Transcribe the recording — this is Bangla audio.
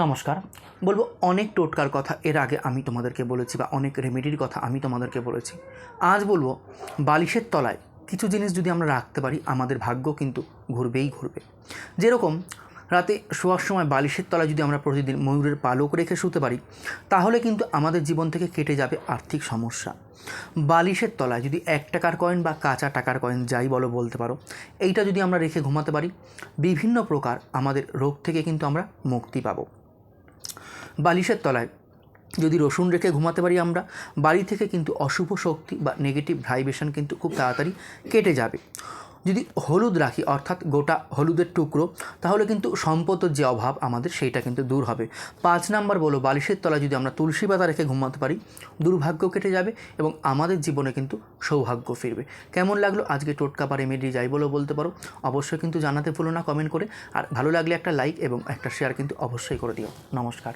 নমস্কার। বলবো অনেক টোটকার কথা এর আগে আমি তোমাদেরকে বলেছি বা অনেক রেমেডির কথা আমি তোমাদেরকে বলেছি। আজ বলবো বালিশের তলায় কিছু জিনিস যদি আমরা রাখতে পারি আমাদের ভাগ্য কিন্তু ঘুরবেই ঘুরবে। যেরকম রাতে শোয়ার সময় বালিশের তলায় যদি আমরা প্রতিদিন ময়ূরের পালক রেখে শুতে পারি তাহলে কিন্তু আমাদের জীবন থেকে কেটে যাবে আর্থিক সমস্যা। বালিশের তলায় যদি 1 টাকার কয়েন বা কাঁচা টাকার কয়েন যাই বলতে পারো, এইটা যদি আমরা রেখে ঘুমাতে পারি বিভিন্ন প্রকার আমাদের রোগ থেকে কিন্তু আমরা মুক্তি পাবো। বালিশের তলায় যদি রসুন রেখে ঘুমাতে পারি আমরা, বাড়ি থেকে কিন্তু অশুভ শক্তি বা নেগেটিভ ভাইব্রেশন কিন্তু খুব তাড়াতাড়ি কেটে যাবে। যদি হলুদ রাখি অর্থাৎ গোটা হলুদের টুকরো, তাহলে কিন্তু সম্পদের যে অভাব আমাদের সেইটা কিন্তু দূর হবে। 5 নাম্বার বলো বালিশের তলায় যদি আমরা তুলসী পাতা রেখে ঘুমাতে পারি দুর্ভাগ্য কেটে যাবে এবং আমাদের জীবনে কিন্তু সৌভাগ্য ফিরবে। কেমন লাগলো আজকে টোটকা বা রেমেডি যাই বলতে পারো, অবশ্যই কিন্তু জানাতে ভুলো না কমেন্ট করে। আর ভালো লাগলে একটা লাইক এবং একটা শেয়ার কিন্তু অবশ্যই করে দিও। নমস্কার।